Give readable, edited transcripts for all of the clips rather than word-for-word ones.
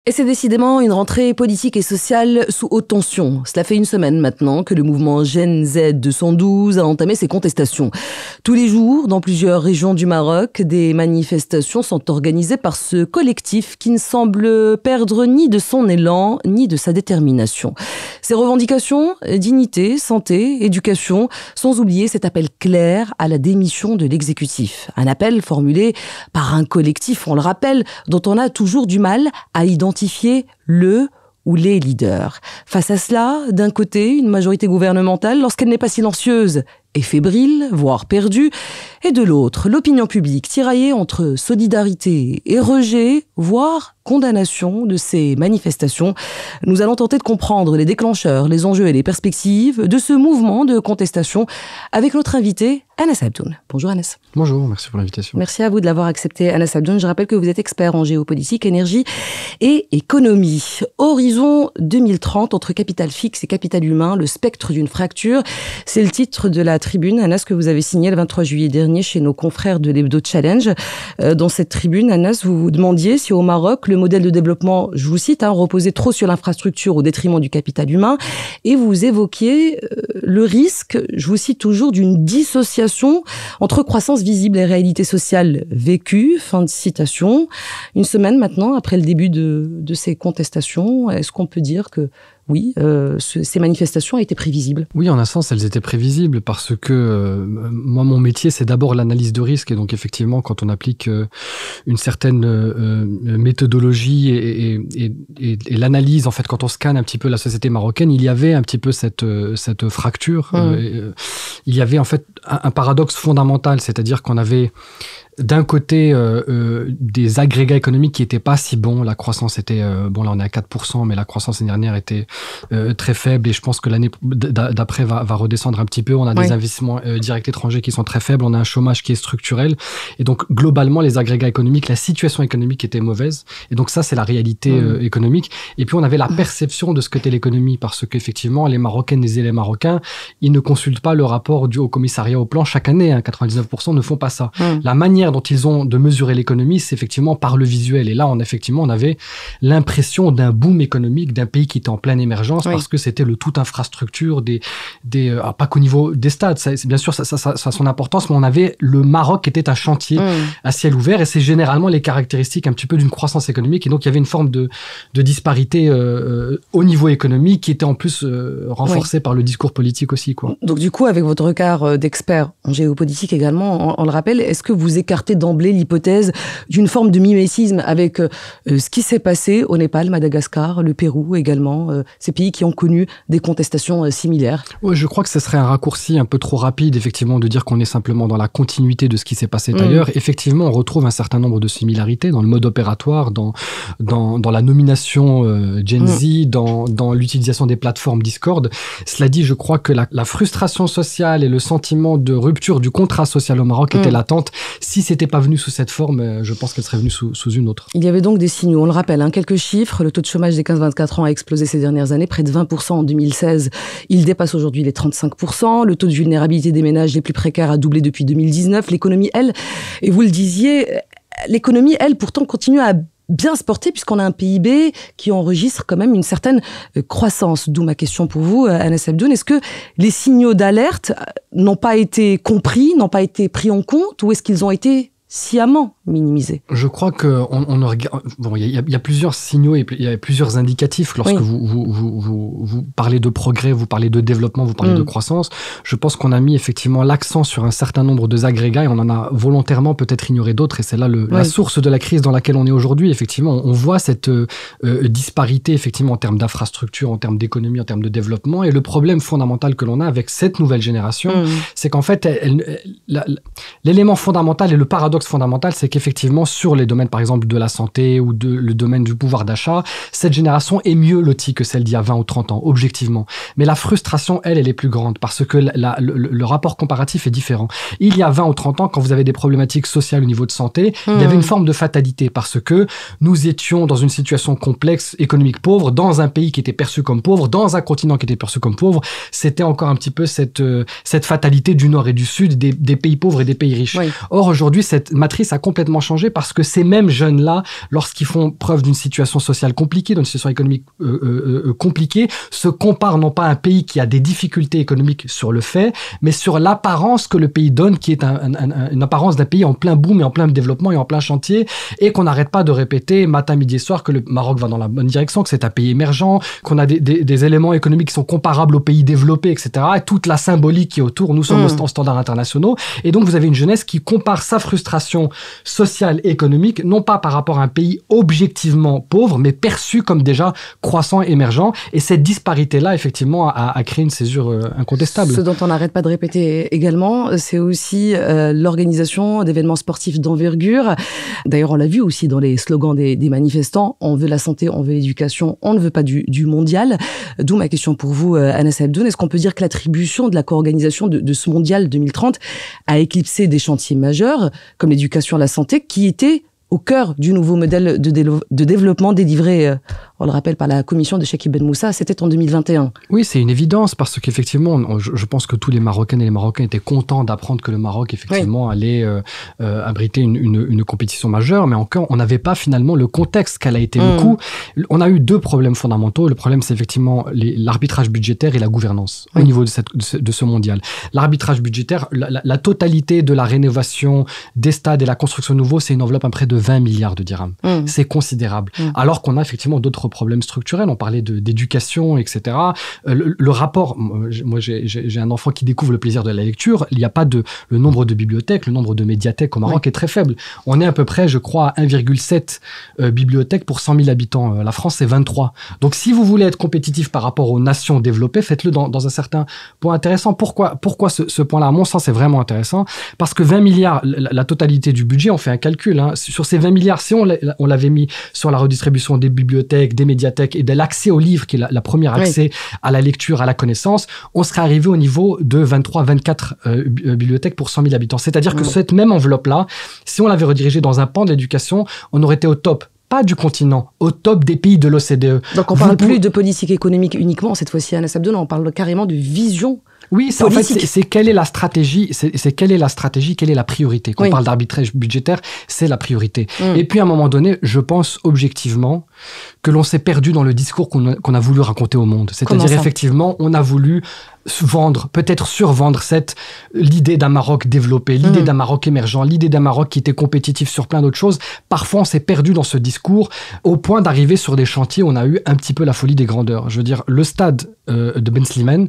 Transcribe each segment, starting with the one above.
Et c'est décidément une rentrée politique et sociale sous haute tension. Cela fait une semaine maintenant que le mouvement Gen Z 212 a entamé ses contestations. Tous les jours, dans plusieurs régions du Maroc, des manifestations sont organisées par ce collectif qui ne semble perdre ni de son élan, ni de sa détermination. Ses revendications, dignité, santé, éducation, sans oublier cet appel clair à la démission de l'exécutif. Un appel formulé par un collectif, on le rappelle, dont on a toujours du mal à identifier le ou les leaders. Face à cela, d'un côté, une majorité gouvernementale, lorsqu'elle n'est pas silencieuse et fébrile, voire perdue, et de l'autre, l'opinion publique tiraillée entre solidarité et rejet, voire condamnation de ces manifestations. Nous allons tenter de comprendre les déclencheurs, les enjeux et les perspectives de ce mouvement de contestation avec notre invité, Anas Abdoun. Bonjour Anas. Bonjour, merci pour l'invitation. Merci à vous de l'avoir accepté, Anas Abdoun. Je rappelle que vous êtes expert en géopolitique, énergie et économie. Horizon 2030, entre capital fixe et capital humain, le spectre d'une fracture. C'est le titre de la tribune, Anas, que vous avez signée le 23 juillet dernier chez nos confrères de l'Hebdo Challenge. Dans cette tribune, Anas, vous vous demandiez si au Maroc, le modèle de développement, je vous cite, reposait trop sur l'infrastructure au détriment du capital humain. Et vous évoquiez le risque, je vous cite toujours, d'une dissociation entre croissance visible et réalité sociale vécue. Fin de citation. Une semaine maintenant, après le début de ces contestations, est-ce qu'on peut dire que oui, ces manifestations étaient prévisibles? Oui, en un sens, elles étaient prévisibles parce que moi, mon métier, c'est d'abord l'analyse de risque. Et donc, effectivement, quand on applique une certaine méthodologie et l'analyse, en fait, quand on scanne un petit peu la société marocaine, il y avait un petit peu cette fracture. Il y avait, en fait, un paradoxe fondamental, c'est-à-dire qu'on avait d'un côté des agrégats économiques qui n'étaient pas si bons. La croissance était, bon là on est à 4%, mais la croissance l'année dernière était très faible et je pense que l'année d'après va redescendre un petit peu. On a des investissements directs étrangers qui sont très faibles, on a un chômage qui est structurel et donc globalement les agrégats économiques, la situation économique était mauvaise et donc ça c'est la réalité économique. Et puis on avait la perception de ce qu'était l'économie parce qu'effectivement les Marocaines et les Marocains, ils ne consultent pas le rapport du Haut Commissariat au Plan chaque année, 99% ne font pas ça. La manière dont ils ont de mesurer l'économie, c'est effectivement par le visuel. Et là, on avait l'impression d'un boom économique d'un pays qui était en pleine émergence parce que c'était le tout infrastructure pas qu'au niveau des stades. Bien sûr, ça a son importance, mais on avait le Maroc qui était un chantier à ciel ouvert et c'est généralement les caractéristiques un petit peu d'une croissance économique. Et donc, il y avait une forme de disparité au niveau économique qui était en plus renforcée par le discours politique aussi, quoi. Donc, du coup, avec votre regard d'expert en géopolitique également, on le rappelle, est-ce que vous écartez d'emblée l'hypothèse d'une forme de mimétisme avec ce qui s'est passé au Népal, Madagascar, le Pérou également, ces pays qui ont connu des contestations similaires? Oui, je crois que ce serait un raccourci un peu trop rapide, effectivement, de dire qu'on est simplement dans la continuité de ce qui s'est passé ailleurs. Effectivement, on retrouve un certain nombre de similarités dans le mode opératoire, dans la nomination Gen Z, dans l'utilisation des plateformes Discord. Cela dit, je crois que la frustration sociale et le sentiment de rupture du contrat social au Maroc était latente. Si c'était pas venu sous cette forme, je pense qu'elle serait venue sous une autre. Il y avait donc des signaux, on le rappelle, quelques chiffres. Le taux de chômage des 15-24 ans a explosé ces dernières années, près de 20% en 2016. Il dépasse aujourd'hui les 35%. Le taux de vulnérabilité des ménages les plus précaires a doublé depuis 2019. L'économie, elle, et vous le disiez, pourtant continue à bien se porter puisqu'on a un PIB qui enregistre quand même une certaine croissance. D'où ma question pour vous, Anas Abdoun. Est-ce que les signaux d'alerte n'ont pas été compris, n'ont pas été pris en compte ou est-ce qu'ils ont été sciemment minimisé? Je crois que il y a plusieurs signaux et il y a plusieurs indicatifs lorsque vous parlez de progrès, vous parlez de développement, vous parlez de croissance. Je pense qu'on a mis effectivement l'accent sur un certain nombre de agrégats et on en a volontairement peut-être ignoré d'autres et c'est là la source de la crise dans laquelle on est aujourd'hui. Effectivement, on voit cette disparité effectivement en termes d'infrastructure, en termes d'économie, en termes de développement et le problème fondamental que l'on a avec cette nouvelle génération, c'est qu'en fait l'élément fondamental et le paradoxe fondamental, c'est qu'effectivement, sur les domaines, par exemple, de la santé ou le domaine du pouvoir d'achat, cette génération est mieux lotie que celle d'il y a 20 ou 30 ans, objectivement. Mais la frustration, elle est plus grande parce que le rapport comparatif est différent. Il y a 20 ou 30 ans, quand vous avez des problématiques sociales au niveau de santé, il y avait une forme de fatalité parce que nous étions dans une situation complexe, économique pauvre, dans un pays qui était perçu comme pauvre, dans un continent qui était perçu comme pauvre. C'était encore un petit peu cette fatalité du Nord et du Sud, des pays pauvres et des pays riches. Or, aujourd'hui, cette cette matrice a complètement changé parce que ces mêmes jeunes-là, lorsqu'ils font preuve d'une situation sociale compliquée, d'une situation économique compliquée, se comparent non pas à un pays qui a des difficultés économiques sur le fait, mais sur l'apparence que le pays donne, qui est une apparence d'un pays en plein boom et en plein développement et en plein chantier, et qu'on n'arrête pas de répéter matin, midi et soir que le Maroc va dans la bonne direction, que c'est un pays émergent, qu'on a des éléments économiques qui sont comparables aux pays développés, etc. Et toute la symbolique qui est autour, nous sommes en standards internationaux. Et donc, vous avez une jeunesse qui compare sa frustration sociale et économique, non pas par rapport à un pays objectivement pauvre, mais perçu comme déjà croissant, émergent. Et cette disparité-là, effectivement, a créé une césure incontestable. Ce dont on n'arrête pas de répéter également, c'est aussi l'organisation d'événements sportifs d'envergure. D'ailleurs, on l'a vu aussi dans les slogans des manifestants. On veut la santé, on veut l'éducation, on ne veut pas du mondial. D'où ma question pour vous, Anas Abdoun. Est-ce qu'on peut dire que l'attribution de la co-organisation de ce mondial 2030 a éclipsé des chantiers majeurs, comme l'éducation et la santé, qui étaient au cœur du nouveau modèle de développement délivré, on le rappelle, par la commission de Cheikh Ibn Moussa, c'était en 2021. Oui, c'est une évidence, parce qu'effectivement, je pense que tous les Marocaines et les Marocains étaient contents d'apprendre que le Maroc, effectivement, allait abriter une compétition majeure, mais encore, on n'avait pas finalement le contexte, quel a été le coût. On a eu deux problèmes fondamentaux. Le problème, c'est effectivement l'arbitrage budgétaire et la gouvernance au niveau de ce mondial. L'arbitrage budgétaire, la totalité de la rénovation des stades et la construction nouveau, c'est une enveloppe à près de 20 milliards de dirhams. C'est considérable. Alors qu'on a effectivement d'autres problèmes structurels. On parlait d'éducation, etc. Le rapport, moi j'ai un enfant qui découvre le plaisir de la lecture. Il n'y a pas le nombre de bibliothèques, le nombre de médiathèques au Maroc est très faible. On est à peu près, je crois, à 1,7 bibliothèques pour 100 000 habitants. La France, c'est 23. Donc si vous voulez être compétitif par rapport aux nations développées, faites-le dans un certain point intéressant. Pourquoi ce point-là, à mon sens, c'est vraiment intéressant? Parce que 20 milliards, la totalité du budget, on fait un calcul, hein, sur ces 20 milliards, si on l'avait mis sur la redistribution des bibliothèques, des médiathèques et de l'accès au livre, qui est la première accès à la lecture, à la connaissance, on serait arrivé au niveau de 23-24 bibliothèques pour 100 000 habitants. C'est-à-dire que cette même enveloppe-là, si on l'avait redirigée dans un pan de l'éducation, on aurait été au top. Pas du continent, au top des pays de l'OCDE. Donc on parle plus de politique économique uniquement, cette fois-ci, Anas Abdoun, on parle carrément de vision. Oui, en fait, c'est quelle est la stratégie, quelle est la priorité. Quand on parle d'arbitrage budgétaire, c'est la priorité. Et puis, à un moment donné, je pense objectivement que l'on s'est perdu dans le discours qu'on a voulu raconter au monde. C'est-à-dire, effectivement, on a voulu peut-être survendre l'idée d'un Maroc développé, l'idée d'un Maroc émergent, l'idée d'un Maroc qui était compétitif sur plein d'autres choses. Parfois, on s'est perdu dans ce discours au point d'arriver sur des chantiers où on a eu un petit peu la folie des grandeurs. Je veux dire, le stade de Ben Slimane,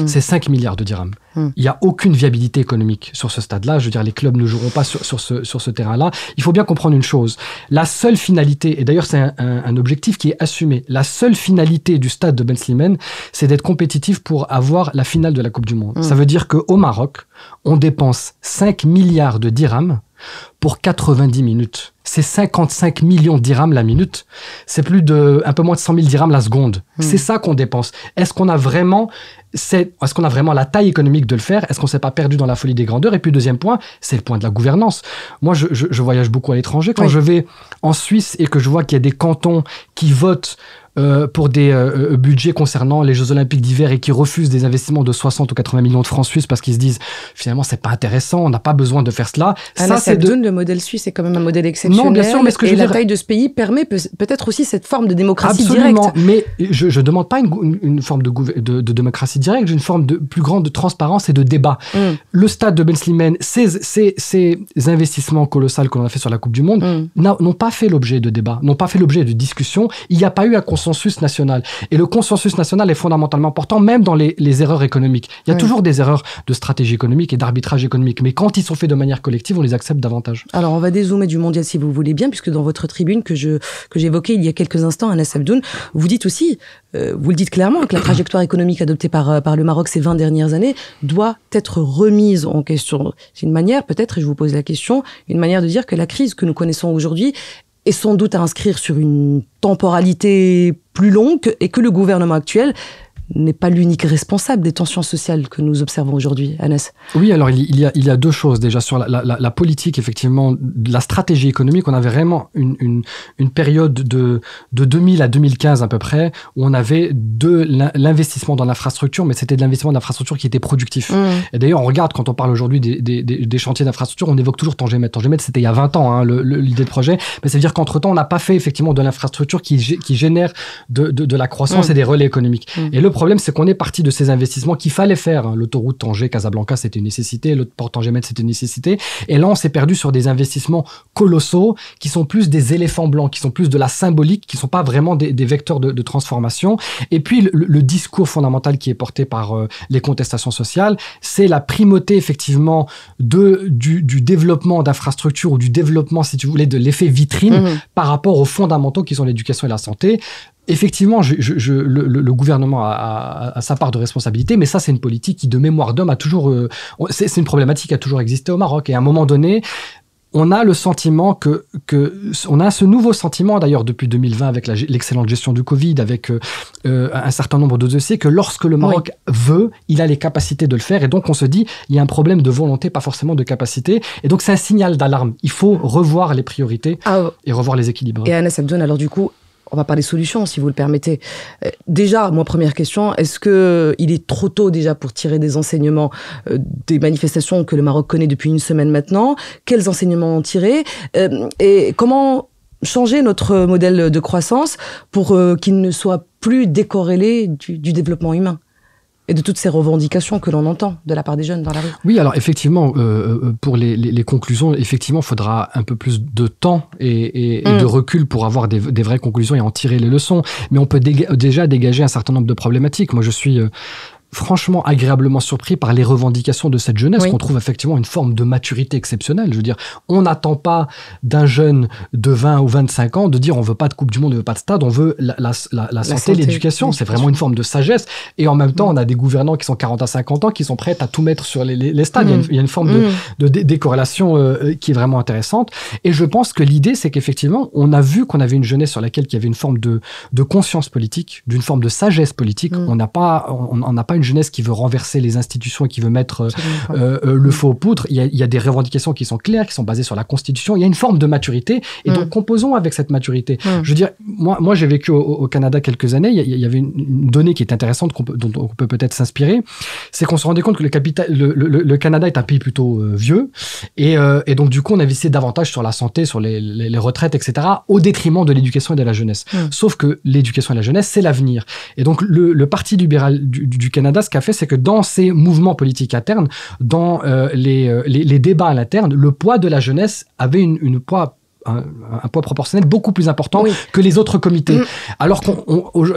c'est 5 milliards de dirhams. Il n'y a aucune viabilité économique sur ce stade-là. Je veux dire, les clubs ne joueront pas sur ce terrain-là. Il faut bien comprendre une chose. La seule finalité, et d'ailleurs c'est un objectif qui est assumé, la seule finalité du stade de Ben Slimane, c'est d'être compétitif pour avoir la finale de la Coupe du Monde. Ça veut dire qu'au Maroc, on dépense 5 milliards de dirhams pour 90 minutes. C'est 55 millions de dirhams la minute. C'est un peu moins de 100 000 dirhams la seconde. C'est ça qu'on dépense. Est-ce qu'on a vraiment la taille économique de le faire? Est-ce qu'on s'est pas perdu dans la folie des grandeurs? Et puis, deuxième point, c'est le point de la gouvernance. Moi, je voyage beaucoup à l'étranger. Quand je vais en Suisse et que je vois qu'il y a des cantons qui votent pour des budgets concernant les Jeux Olympiques d'hiver et qui refusent des investissements de 60 ou 80 millions de francs suisses parce qu'ils se disent finalement c'est pas intéressant, on n'a pas besoin de faire cela. Anas Abdoun, le modèle suisse est quand même un modèle exceptionnel. Non, bien sûr, mais ce que je veux dire, la taille de ce pays permet peut-être aussi cette forme de démocratie absolument, directe. Mais je demande pas une forme de démocratie directe, j'ai une forme de plus grande transparence et de débat. Le stade de Ben Slimane, ces investissements colossaux que l'on a fait sur la Coupe du Monde n'ont pas fait l'objet de débat, n'ont pas fait l'objet de discussion. Il n'y a pas eu un consensus national. Et le consensus national est fondamentalement important, même dans les erreurs économiques. Il y a toujours des erreurs de stratégie économique et d'arbitrage économique, mais quand ils sont faits de manière collective, on les accepte davantage. Alors, on va dézoomer du mondial si vous voulez bien, puisque dans votre tribune que j'évoquais il y a quelques instants, Anas Abdoun, vous dites aussi, vous le dites clairement, que la trajectoire économique adoptée par le Maroc ces 20 dernières années doit être remise en question. C'est une manière, peut-être, et je vous pose la question, une manière de dire que la crise que nous connaissons aujourd'hui est sans doute à inscrire sur une temporalité plus longue et que le gouvernement actuel n'est pas l'unique responsable des tensions sociales que nous observons aujourd'hui, Anas. Oui, alors il y a deux choses déjà sur la politique, effectivement, la stratégie économique. On avait vraiment une période de 2000 à 2015 à peu près où on avait de l'investissement dans l'infrastructure, mais c'était de l'investissement dans l'infrastructure qui était productif. Et d'ailleurs, on regarde quand on parle aujourd'hui des chantiers d'infrastructure, on évoque toujours Tangemet. Tangemet, c'était il y a 20 ans, hein, l'idée de projet, mais ça veut dire qu'entre-temps, on n'a pas fait effectivement de l'infrastructure qui génère de la croissance et des relais économiques. Et le problème, c'est qu'on est parti de ces investissements qu'il fallait faire. Hein. L'autoroute Tanger-Casablanca, c'était une nécessité. Le port Tangemet, c'était une nécessité. Et là, on s'est perdu sur des investissements colossaux qui sont plus des éléphants blancs, qui sont plus de la symbolique, qui sont pas vraiment des vecteurs de transformation. Et puis, le discours fondamental qui est porté par les contestations sociales, c'est la primauté, effectivement, du développement d'infrastructures ou du développement, si tu voulais, de l'effet vitrine par rapport aux fondamentaux qui sont l'éducation et la santé. Effectivement, le gouvernement a sa part de responsabilité, mais ça, c'est une politique qui, de mémoire d'homme, a toujours... c'est une problématique qui a toujours existé au Maroc. Et à un moment donné, on a le sentiment on a ce nouveau sentiment, d'ailleurs, depuis 2020, avec l'excellente gestion du Covid, avec un certain nombre de dossiers, que lorsque le Maroc veut, il a les capacités de le faire. Et donc, on se dit, il y a un problème de volonté, pas forcément de capacité. Et donc, c'est un signal d'alarme. Il faut revoir les priorités et revoir les équilibres. Et Anas Abdoun, alors du coup, on va parler solutions, si vous le permettez. Déjà, moi, première question, est-ce qu'il est trop tôt déjà pour tirer des enseignements des manifestations que le Maroc connaît depuis une semaine maintenant? Quels enseignements en tirer? Et comment changer notre modèle de croissance pour qu'il ne soit plus décorrélé du développement humain et de toutes ces revendications que l'on entend de la part des jeunes dans la rue? Oui, alors effectivement, pour les conclusions, effectivement, il faudra un peu plus de temps et de recul pour avoir des vraies conclusions et en tirer les leçons. Mais on peut déjà dégager un certain nombre de problématiques. Moi, je suis... franchement agréablement surpris par les revendications de cette jeunesse, qu'on trouve effectivement une forme de maturité exceptionnelle. Je veux dire, on n'attend pas d'un jeune de 20 ou 25 ans de dire on veut pas de Coupe du Monde, on veut pas de stade, on veut la santé, l'éducation. C'est vraiment une forme de sagesse. Et en même temps, on a des gouvernants qui sont 40 à 50 ans, qui sont prêts à tout mettre sur les stades. Il y a une forme de décorrélation qui est vraiment intéressante. Et je pense que l'idée, c'est qu'effectivement, on a vu qu'on avait une jeunesse sur laquelle il y avait une forme de conscience politique, d'une forme de sagesse politique. On n'a pas une jeunesse qui veut renverser les institutions et qui veut mettre le feu aux poudres. Il y a des revendications qui sont claires, qui sont basées sur la Constitution. Il y a une forme de maturité. Et donc, composons avec cette maturité. Je veux dire, moi j'ai vécu au Canada quelques années. Il y avait une donnée qui est intéressante dont on peut peut-être s'inspirer. C'est qu'on se rendait compte que le Canada est un pays plutôt vieux. Et donc, du coup, on investissait davantage sur la santé, sur les retraites, etc., au détriment de l'éducation et de la jeunesse. Sauf que l'éducation et la jeunesse, c'est l'avenir. Et donc, le Parti libéral du Canada, ce qu'a fait, c'est que dans ces mouvements politiques internes, dans les débats à l'interne, le poids de la jeunesse avait un poids proportionnel beaucoup plus important que les autres comités. Alors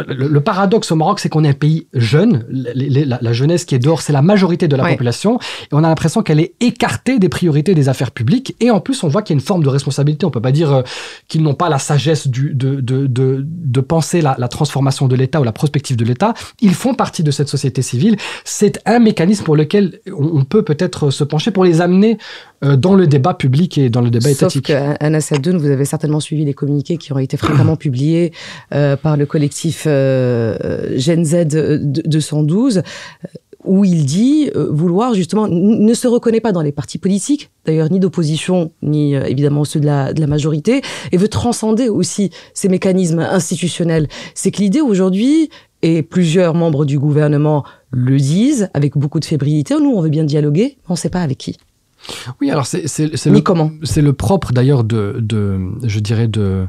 le paradoxe au Maroc, c'est qu'on est un pays jeune. La jeunesse qui est dehors, c'est la majorité de la population. Et on a l'impression qu'elle est écartée des priorités des affaires publiques. Et en plus, on voit qu'il y a une forme de responsabilité. On peut pas dire qu'ils n'ont pas la sagesse de penser la transformation de l'État ou la prospective de l'État. Ils font partie de cette société civile. C'est un mécanisme pour lequel on peut peut-être se pencher pour les amener dans le débat public et dans le débat étatique. Sauf qu'Anas Abdoun, vous avez certainement suivi les communiqués qui ont été fréquemment publiés par le collectif Gen Z 212, où il dit vouloir justement, ne se reconnaît pas dans les partis politiques, d'ailleurs ni d'opposition, ni évidemment ceux de la majorité, et veut transcender aussi ces mécanismes institutionnels. C'est que l'idée aujourd'hui, et plusieurs membres du gouvernement le disent avec beaucoup de fébrilité, nous on veut bien dialoguer, mais on ne sait pas avec qui. Oui, alors c'est le propre d'ailleurs je dirais de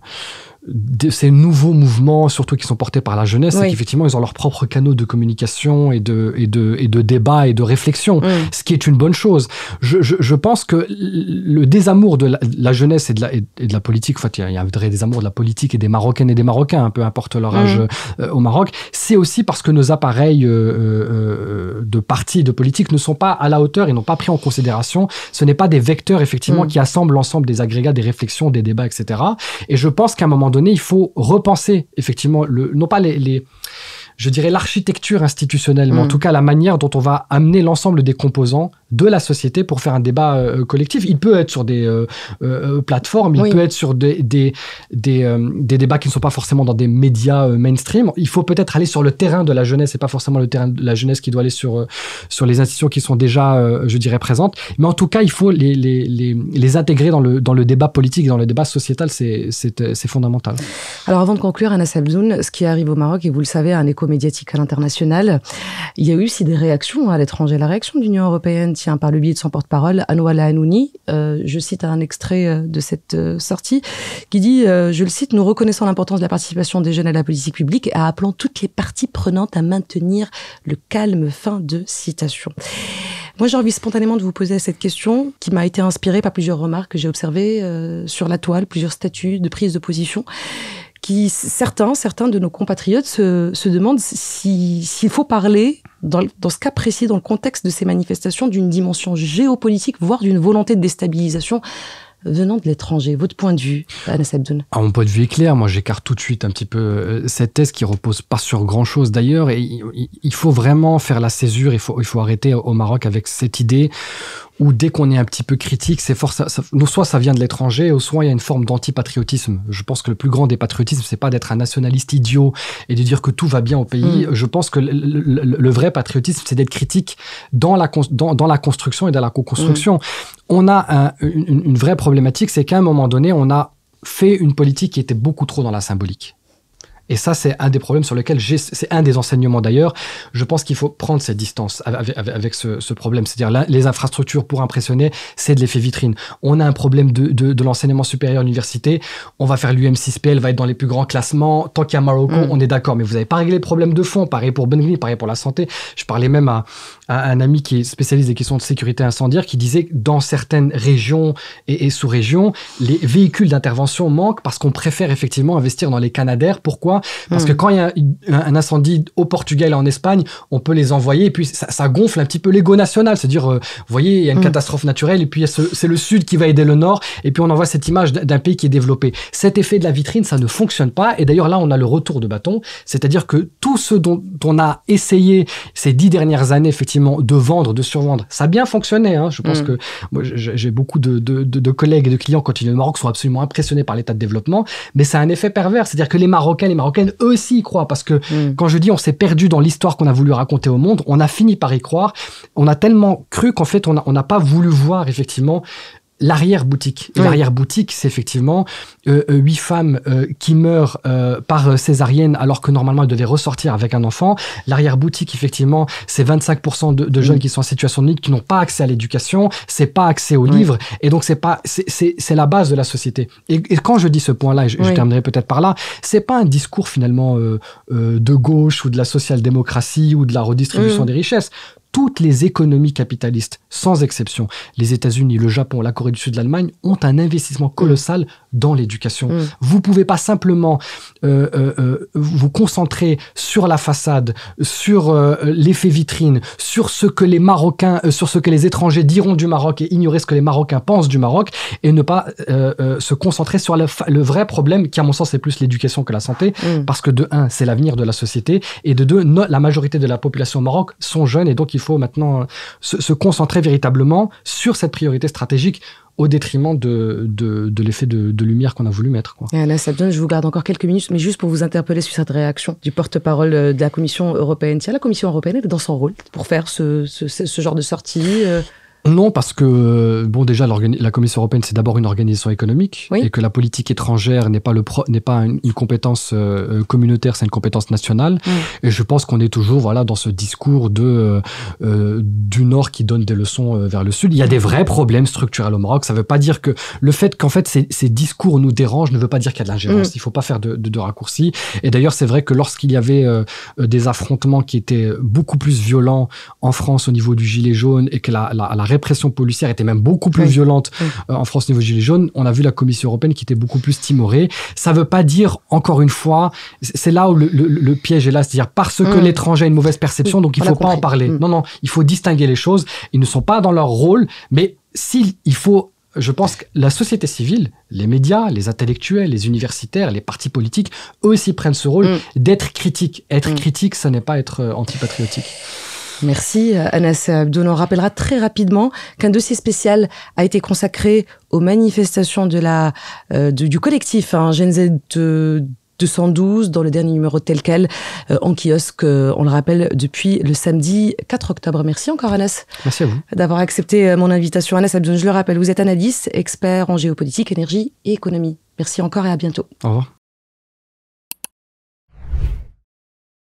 ces nouveaux mouvements, surtout qui sont portés par la jeunesse, c'est qu'effectivement ils ont leurs propres canaux de communication et de débat et de réflexion, ce qui est une bonne chose. Je pense que le désamour de la jeunesse et de la politique, en fait il y a un vrai désamour de la politique et des Marocaines et des Marocains, peu importe leur âge au Maroc, c'est aussi parce que nos appareils de partis de politique ne sont pas à la hauteur et n'ont pas pris en considération. Ce n'est pas des vecteurs effectivement qui assemblent l'ensemble des agrégats, des réflexions, des débats, etc. Et je pense qu'à un moment donné, il faut repenser effectivement non pas je dirais l'architecture institutionnelle, mais en tout cas la manière dont on va amener l'ensemble des composants de la société pour faire un débat collectif. Il peut être sur des plateformes, il peut être sur des débats qui ne sont pas forcément dans des médias mainstream. Il faut peut-être aller sur le terrain de la jeunesse, et pas forcément le terrain de la jeunesse qui doit aller sur les institutions qui sont déjà, je dirais, présentes. Mais en tout cas, il faut les intégrer dans le débat politique, dans le débat sociétal, c'est fondamental. Alors avant de conclure, Anas Abdoun, ce qui arrive au Maroc, et vous le savez, a un écho médiatique à l'international, il y a eu aussi des réactions à l'étranger. La réaction de l'Union européenne tient par le biais de son porte-parole, Anoual Hanouni. Je cite un extrait de cette sortie qui dit, je le cite, « Nous reconnaissons l'importance de la participation des jeunes à la politique publique et appelant toutes les parties prenantes à maintenir le calme ». Fin de citation. Moi, j'ai envie spontanément de vous poser cette question qui m'a été inspirée par plusieurs remarques que j'ai observées sur la toile, plusieurs statuts de prise de position, qui certains de nos compatriotes se demandent s'il faut parler, dans ce cas précis, dans le contexte de ces manifestations, d'une dimension géopolitique, voire d'une volonté de déstabilisation venant de l'étranger. Votre point de vue, Anas Abdoun? Mon point de vue est clair. Moi, j'écarte tout de suite un petit peu cette thèse qui repose pas sur grand-chose d'ailleurs. Et il faut vraiment faire la césure. Il faut arrêter au Maroc avec cette idée où dès qu'on est un petit peu critique, soit ça vient de l'étranger, ou soit il y a une forme d'antipatriotisme. Je pense que le plus grand des patriotismes, c'est pas d'être un nationaliste idiot et de dire que tout va bien au pays. Je pense que le vrai patriotisme, c'est d'être critique dans la construction et dans la co-construction. On a une vraie problématique, c'est qu'à un moment donné, on a fait une politique qui était beaucoup trop dans la symbolique. Et ça, c'est un des problèmes sur lesquels c'est un des enseignements d'ailleurs. Je pense qu'il faut prendre cette distance avec ce problème. C'est-à-dire, les infrastructures pour impressionner, c'est de l'effet vitrine. On a un problème de l'enseignement supérieur à l'université. On va faire l'UM6P, elle va être dans les plus grands classements. Tant qu'il y a Marocco, on est d'accord. Mais vous n'avez pas réglé le problème de fond. Pareil pour Bengli, pareil pour la santé. Je parlais même à un ami qui est spécialiste des questions de sécurité incendiaire qui disait que dans certaines régions et sous-régions, les véhicules d'intervention manquent parce qu'on préfère effectivement investir dans les Canadair. Pourquoi ? Parce que quand il y a un incendie au Portugal et en Espagne, on peut les envoyer et puis ça gonfle un petit peu l'ego national. C'est-à-dire, vous voyez, il y a une catastrophe naturelle et puis c'est le Sud qui va aider le Nord et puis on envoie cette image d'un pays qui est développé. Cet effet de la vitrine, ça ne fonctionne pas. Et d'ailleurs, là, on a le retour de bâton. C'est-à-dire que tout ce dont on a essayé ces 10 dernières années, effectivement, de vendre, de survendre, ça a bien fonctionné. Hein. Je pense que moi, j'ai beaucoup de collègues et de clients quand ils viennent au Maroc sont absolument impressionnés par l'état de développement. Mais c'est un effet pervers. C'est-à-dire que les Marocains, eux aussi y croient, parce que quand je dis on s'est perdu dans l'histoire qu'on a voulu raconter au monde, on a fini par y croire. On a tellement cru qu'en fait, on n'a pas voulu voir effectivement l'arrière-boutique. Et l'arrière-boutique, c'est effectivement 8 femmes qui meurent par césarienne alors que normalement elles devaient ressortir avec un enfant. L'arrière-boutique, effectivement, c'est 25% de jeunes qui sont en situation de need, qui n'ont pas accès à l'éducation, c'est pas accès aux livres, et donc c'est la base de la société. Et quand je dis ce point-là, et je terminerai peut-être par là, c'est pas un discours finalement de gauche ou de la social-démocratie ou de la redistribution des richesses. Toutes les économies capitalistes, sans exception, les États-Unis, le Japon, la Corée du Sud, l'Allemagne, ont un investissement colossal dans l'éducation. Vous pouvez pas simplement vous concentrer sur la façade, sur l'effet vitrine, sur ce que les Marocains, sur ce que les étrangers diront du Maroc et ignorer ce que les Marocains pensent du Maroc et ne pas se concentrer sur le vrai problème qui, à mon sens, est plus l'éducation que la santé, parce que de un, c'est l'avenir de la société et de deux, la majorité de la population au Maroc sont jeunes et donc il faut maintenant se concentrer véritablement sur cette priorité stratégique au détriment de l'effet de lumière qu'on a voulu mettre. Anas Abdoun, je vous garde encore quelques minutes, mais juste pour vous interpeller sur cette réaction du porte-parole de la Commission européenne. Tiens, la Commission européenne est dans son rôle pour faire ce genre de sortie Non, parce que, bon, déjà, la Commission européenne, c'est d'abord une organisation économique, et que la politique étrangère n'est pas une compétence communautaire, c'est une compétence nationale. Et je pense qu'on est toujours, voilà, dans ce discours du Nord qui donne des leçons vers le Sud. Il y a des vrais problèmes structurels au Maroc. Ça veut pas dire que le fait qu'en fait, ces discours nous dérangent ne veut pas dire qu'il y a de l'ingérence. Il faut pas faire de raccourcis. Et d'ailleurs, c'est vrai que lorsqu'il y avait des affrontements qui étaient beaucoup plus violents en France au niveau du gilet jaune et que la répression policière était même beaucoup plus violente en France au niveau du gilet jaune, on a vu la Commission européenne qui était beaucoup plus timorée. Ça veut pas dire, encore une fois, c'est là où le piège est là, c'est-à-dire parce que l'étranger a une mauvaise perception, donc il faut pas en parler. Non, il faut distinguer les choses. Ils ne sont pas dans leur rôle, mais il faut... Je pense que la société civile, les médias, les intellectuels, les universitaires, les partis politiques, eux aussi prennent ce rôle d'être critiques. Être critique, ça n'est pas être antipatriotique. Merci Anas Abdoul. On rappellera très rapidement qu'un dossier spécial a été consacré aux manifestations du collectif Gen Z 212 dans le dernier numéro Tel Quel en kiosque, on le rappelle, depuis le samedi 4 octobre. Merci encore Anas. Merci à vous. D'avoir accepté mon invitation. Anas Abdoul, je le rappelle, vous êtes analyste, expert en géopolitique, énergie et économie. Merci encore et à bientôt. Au revoir.